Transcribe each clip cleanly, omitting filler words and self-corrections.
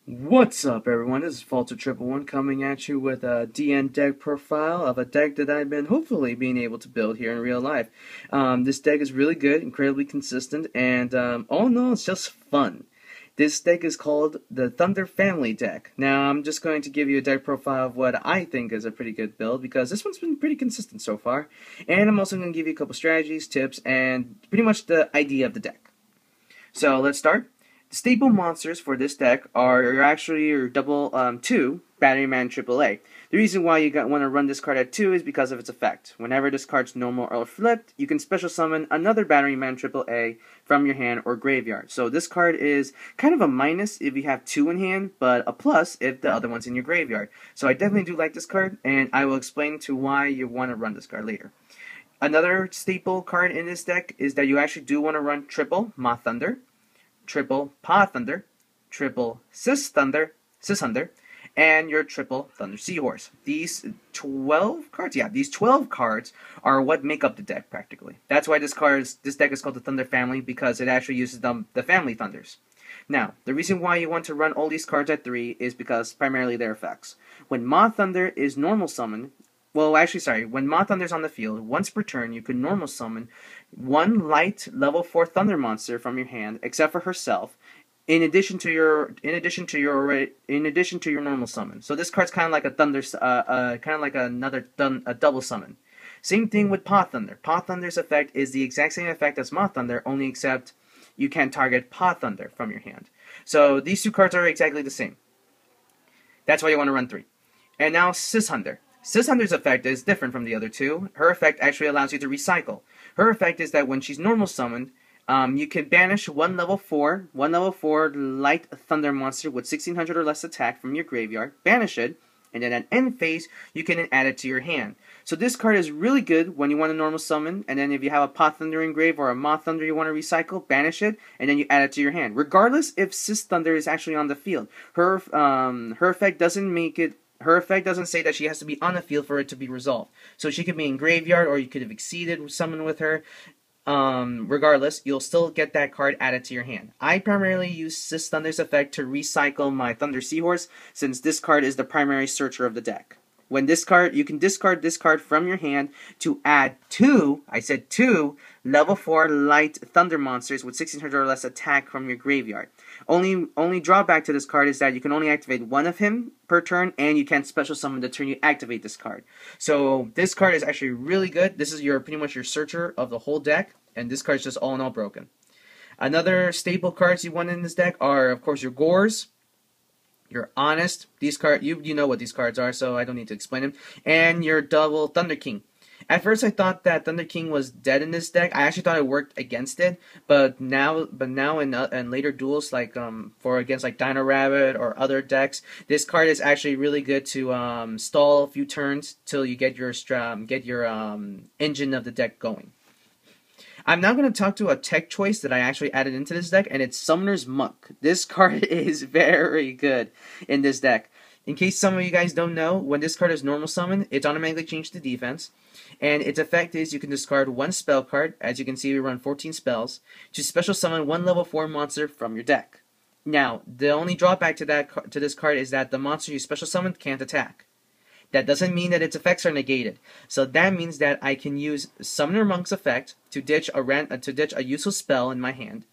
What's up, everyone? This is Falter Triple One coming at you with a DN deck profile of a deck that I've been hopefully being able to build here in real life. This deck is really good, incredibly consistent, and all in all, it's just fun. This deck is called the Thunder Family deck. Now, I'm just going to give you a deck profile of what I think is a pretty good build because this one's been pretty consistent so far. And I'm also going to give you a couple strategies, tips, and pretty much the idea of the deck. So let's start. The staple monsters for this deck are actually your double 2 Battery Man AAA. The reason why you want to run this card at 2 is because of its effect. Whenever this card's normal or flipped, you can special summon another Battery Man AAA from your hand or graveyard. So this card is kind of a minus if you have 2 in hand, but a plus if the other one's in your graveyard. So I definitely do like this card, and I will explain to why you want to run this card later. Another staple card in this deck is that you actually do want to run triple Moth Thunder, triple Pa Thunder, triple Sis Thunder, and your triple Thunder Seahorse. These 12 cards, these 12 cards are what make up the deck practically. That's why this deck is called the Thunder Family, because it actually uses the family Thunders. Now, the reason why you want to run all these cards at 3 is because primarily their effects. When Moth Thunder is normal summoned, when Moth Thunder's on the field, once per turn, you can normal summon one light level 4 Thunder monster from your hand, except for herself, in addition to your normal summon. So this card's kind of like a a double summon. Same thing with Pa Thunder. Pa Thunder's effect is the exact same effect as Moth Thunder, only except you can target Pa Thunder from your hand. So these two cards are exactly the same. That's why you want to run 3. And now Sis Thunder. Sis Thunder's effect is different from the other two. Her effect actually allows you to recycle. Her effect is that when she's normal summoned, you can banish one level 4 light thunder monster with 1600 or less attack from your graveyard, banish it, and then at end phase, you can then add it to your hand. So this card is really good when you want to normal summon, and then if you have a Pa Thunder engrave or a Moth Thunder you want to recycle, banish it, and then you add it to your hand. Regardless if Sis Thunder is actually on the field. Her effect doesn't make it. Her effect doesn't say that she has to be on the field for it to be resolved. So she could be in graveyard, or you could have exceeded summon with her. Regardless, you'll still get that card added to your hand. I primarily use Sis Thunder's effect to recycle my Thunder Seahorse, since this card is the primary searcher of the deck. When you can discard this card from your hand to add 2, I said 2, level 4 light thunder monsters with 1600 or less attack from your graveyard. Only drawback to this card is that you can only activate one of him per turn, and you can't special summon the turn you activate this card. So this card is actually really good. This is pretty much your searcher of the whole deck, and this card is just all in all broken. Another staple cards you want in this deck are, of course, your Gores. You're honest. These cards, you know what these cards are, so I don't need to explain them. And your double Thunder King. At first, I thought that Thunder King was dead in this deck. I actually thought it worked against it, but now in later duels, like against like Dino Rabbit or other decks, this card is actually really good to stall a few turns till you get your engine of the deck going. I'm now going to talk to a tech choice that I actually added into this deck, and it's Summoner's Monk. This card is very good in this deck. In case some of you guys don't know, when this card is normal summon, it's automatically changed to defense. And its effect is you can discard one spell card. As you can see, we run 14 spells to special summon one level 4 monster from your deck. Now, the only drawback to this card is that the monster you special summoned can't attack. That doesn't mean that its effects are negated. So that means that I can use Summoner Monk's effect to ditch a useful spell in my hand,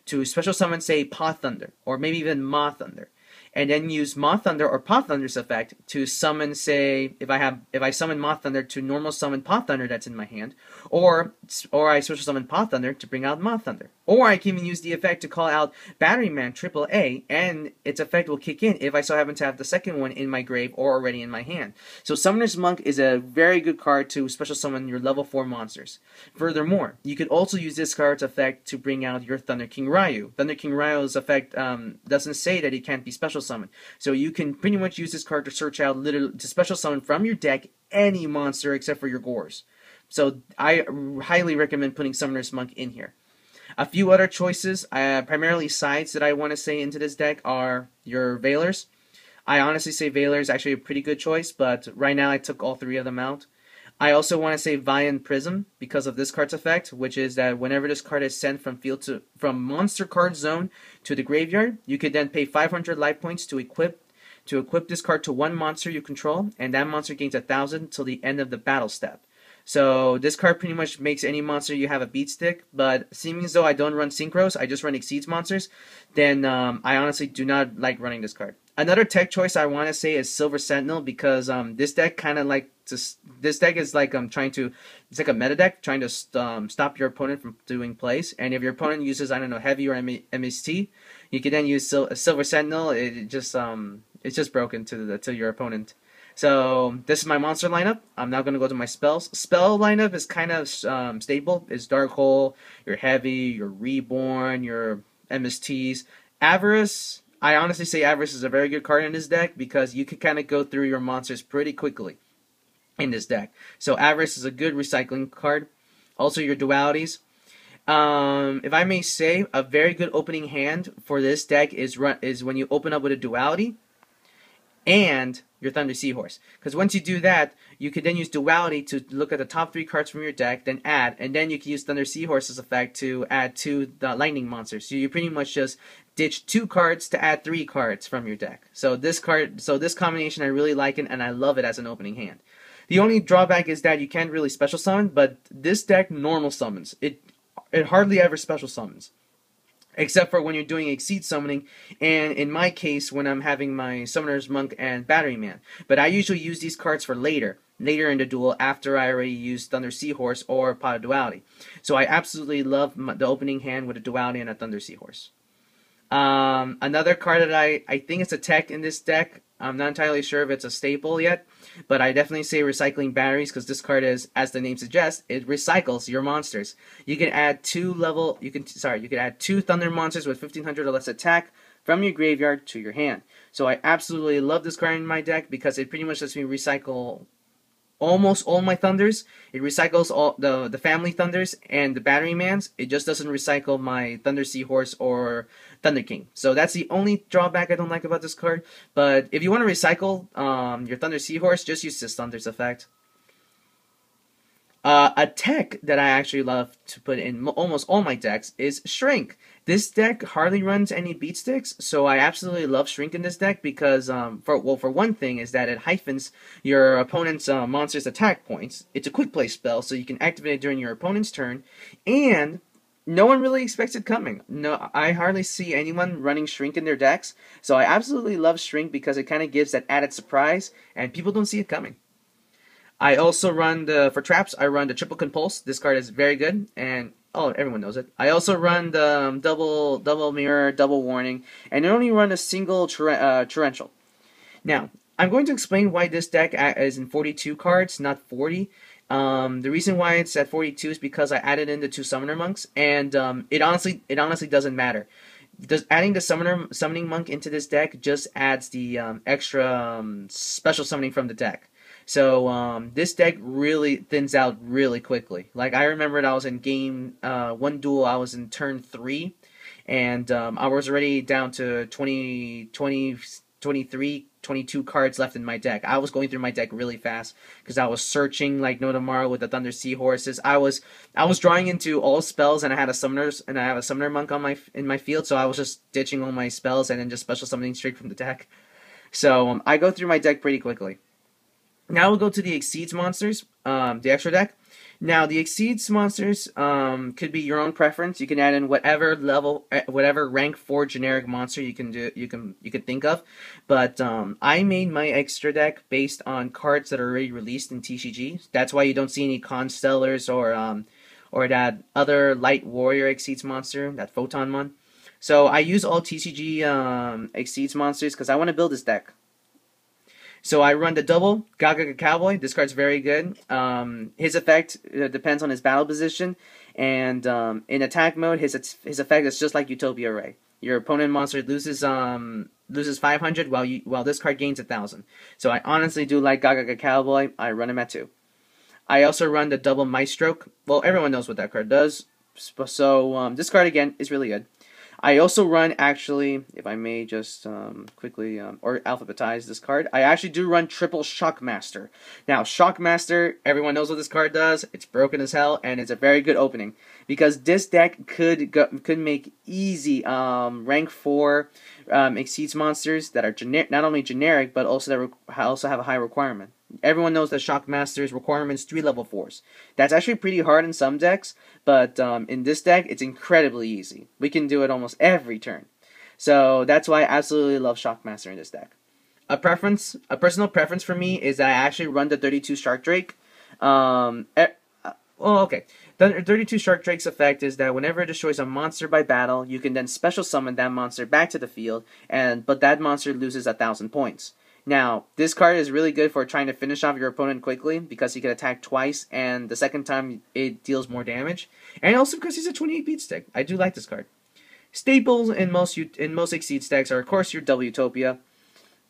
to special summon, say, Pa Thunder, or maybe even Moth Thunder, and then use Moth Thunder or Pa Thunder's effect to summon, say, if I summon Moth Thunder to normal summon Pa Thunder that's in my hand, or I special summon Pa Thunder to bring out Moth Thunder. Or I can even use the effect to call out Battery Man AAA, and its effect will kick in if I so happen to have the second one in my grave or already in my hand. So Summoner's Monk is a very good card to special summon your level 4 monsters. Furthermore, you could also use this card's effect to bring out your Thunder King Ryu. Thunder King Ryu's effect doesn't say that it can't be special summoned. So you can pretty much use this card to search out, to special summon from your deck any monster except for your Gores. So I highly recommend putting Summoner's Monk in here. A few other choices, primarily sides that I want to say into this deck are your Veilers. I honestly say Veiler is actually a pretty good choice, but right now I took all 3 of them out. I also want to say Vian Prism because of this card's effect, which is that whenever this card is sent from monster card zone to the graveyard, you could then pay 500 life points to equip this card to one monster you control, and that monster gains 1,000 till the end of the battle step. So this card pretty much makes any monster you have a beat stick, but seeming as though I don't run Synchros, I just run Exceeds monsters, then I honestly do not like running this card. Another tech choice I want to say is Silver Sentinel because this deck kind of like this deck is like it's like a meta deck trying to stop your opponent from doing plays, and if your opponent uses, I don't know, heavy or MST, you can then use Silver Sentinel. It's just broken to your opponent. So this is my monster lineup. I'm now going to go to my spells. Spell lineup is kind of stable. It's Dark Hole, your Heavy, your Reborn, your MSTs. Avarice, I honestly say Avarice is a very good card in this deck because you can kind of go through your monsters pretty quickly in this deck. So Avarice is a good recycling card. Also your Dualities. If I may say, a very good opening hand for this deck is when you open up with a Duality and your Thunder Seahorse. Because once you do that, you could then use Duality to look at the top 3 cards from your deck, then add, and then you can use Thunder Seahorse's effect to add 2 the lightning monsters. So you pretty much just ditch 2 cards to add 3 cards from your deck. So this combination I really like it, and I love it as an opening hand. The only drawback is that you can't really special summon, but this deck normal summons. It hardly ever special summons, except for when you're doing Exceed summoning, and in my case, when I'm having my Summoner's Monk and Battery Man. But I usually use these cards for later in the duel after I already used Thunder Seahorse or Pot of Duality. So I absolutely love the opening hand with a Duality and a Thunder Seahorse. Another card that I think it's a tech in this deck. I'm not entirely sure if it's a staple yet, but I definitely say Recycling Batteries because this card is, as the name suggests, it recycles your monsters. You can add 2 Thunder monsters with 1500 or less attack from your graveyard to your hand. So I absolutely love this card in my deck because it pretty much lets me recycle almost all my Thunders. It recycles all the family Thunders and the Battery Mans. It just doesn't recycle my Thunder Seahorse or Thunder King. So that's the only drawback I don't like about this card. But if you want to recycle your Thunder Seahorse, just use this Thunder's effect. A tech that I actually love to put in almost all my decks is Shrink. This deck hardly runs any beat sticks, so I absolutely love Shrink in this deck because, for one thing, is that it hyphens your opponent's monster's attack points. It's a quick play spell, so you can activate it during your opponent's turn, and no one really expects it coming. No, I hardly see anyone running Shrink in their decks, so I absolutely love Shrink because it kind of gives that added surprise, and people don't see it coming. I also run for traps, I run the Triple Compulse. This card is very good, and everyone knows it. I also run the double mirror, double warning, and I only run a single torrential. Now, I'm going to explain why this deck is in 42 cards, not 40. The reason why it's at 42 is because I added in the 2 Summoner Monks, and it honestly doesn't matter. Adding the Summoning Monk into this deck just adds the extra special summoning from the deck. So this deck really thins out really quickly. Like I remembered I was in game 1 duel, I was in turn 3, and I was already down to 23, 22 cards left in my deck. I was going through my deck really fast because I was searching like no tomorrow with the Thunder Seahorses. I was drawing into all spells, and I have a Summoner Monk in my field, so I was just ditching all my spells and then just special summoning straight from the deck. So I go through my deck pretty quickly. Now we'll go to the Exceeds monsters, the extra deck. Now the Exceeds monsters could be your own preference. You can add in whatever level, whatever rank 4 generic monster you can think of. But I made my extra deck based on cards that are already released in TCG. That's why you don't see any Constellars or that other Light Warrior Exceeds monster, that Photon one. So I use all TCG Exceeds monsters because I want to build this deck. So I run the double Gaga Cowboy. This card's very good. His effect depends on his battle position, and in attack mode, his effect is just like Utopia Ray. Your opponent monster loses 500 while this card gains 1,000. So I honestly do like Gaga Cowboy. I run him at 2. I also run the double Maestro. Well, everyone knows what that card does. So this card again is really good. I also run, actually, if I may just quickly or alphabetize this card, I actually do run triple Shockmaster. Now, Shockmaster, everyone knows what this card does. It's broken as hell, and it's a very good opening because this deck could make easy rank 4 Exceeds monsters that are not only generic but also also have a high requirement. Everyone knows that Shockmaster's requirements 3 level 4s. That's actually pretty hard in some decks, but in this deck, it's incredibly easy. We can do it almost every turn. So that's why I absolutely love Shockmaster in this deck. A personal preference for me is that I actually run the 32 Shark Drake. Okay. The 32 Shark Drake's effect is that whenever it destroys a monster by battle, you can then special summon that monster back to the field, but that monster loses 1,000 points. Now, this card is really good for trying to finish off your opponent quickly because he can attack twice, and the second time it deals more damage. And also because he's a 28 beat stick. I do like this card. Staples in most Exceed stacks are, of course, your Wtopia.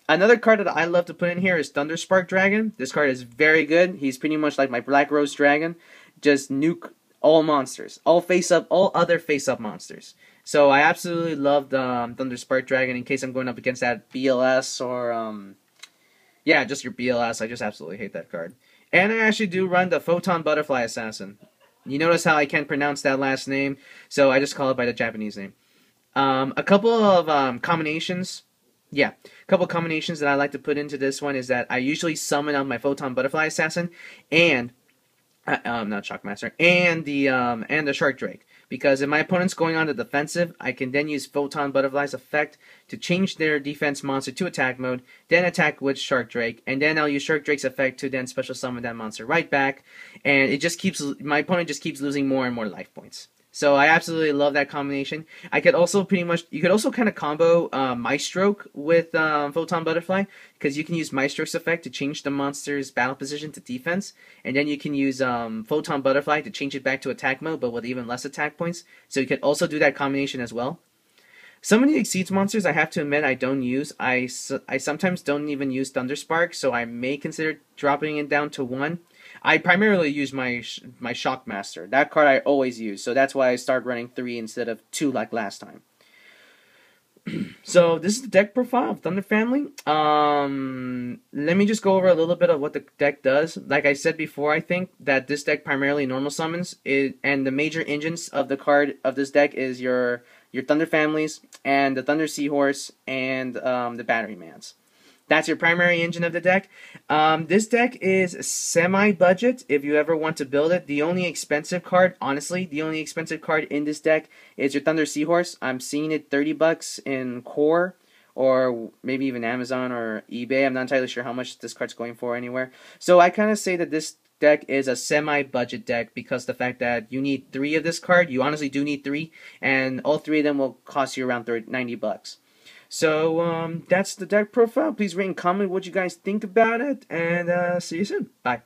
Another card that I love to put in here is Thunderspark Dragon. This card is very good. He's pretty much like my Black Rose Dragon. Just nuke all monsters, all other face-up monsters. So I absolutely love the Thunderspark Dragon in case I'm going up against that BLS or, yeah, just your BLS. I just absolutely hate that card. And I actually do run the Photon Butterfly Assassin. You notice how I can't pronounce that last name, so I just call it by the Japanese name. A couple of combinations. Yeah, a couple of combinations that I like to put into this one is that I usually summon out my Photon Butterfly Assassin and not Shockmaster, and the Shark Drake. Because if my opponent's going on the defensive, I can then use Photon Butterfly's effect to change their defense monster to attack mode, then attack with Shark Drake, and then I'll use Shark Drake's effect to then special summon that monster right back, and it just keeps, my opponent just keeps losing more and more life points. So I absolutely love that combination. I could also you could also kind of combo Maestroke with Photon Butterfly, because you can use Maestroke's effect to change the monster's battle position to defense, and then you can use Photon Butterfly to change it back to attack mode, but with even less attack points. So you could also do that combination as well. Some of the Exceeds monsters, I have to admit, I don't use. I sometimes don't even use Thunderspark, so I may consider dropping it down to 1. I primarily use my Shockmaster. That card I always use, so that's why I start running 3 instead of 2 like last time. So this is the deck profile of Thunder Family. Let me just go over a little bit of what the deck does. Like I said before, I think that this deck primarily normal summons, and the major engines of the card of this deck is your Thunder Families and the Thunder Seahorse and the Batterymans. That's your primary engine of the deck. This deck is semi-budget if you ever want to build it. The only expensive card, honestly, the only expensive card in this deck is your Thunder Seahorse. I'm seeing it $30 in Core, or maybe even Amazon or eBay. I'm not entirely sure how much this card's going for anywhere. So I kind of say that this deck is a semi-budget deck because the fact that you need 3 of this card, you honestly do need 3, and all 3 of them will cost you around $90. So that's the deck profile. Please rate and comment what you guys think about it, and see you soon. Bye.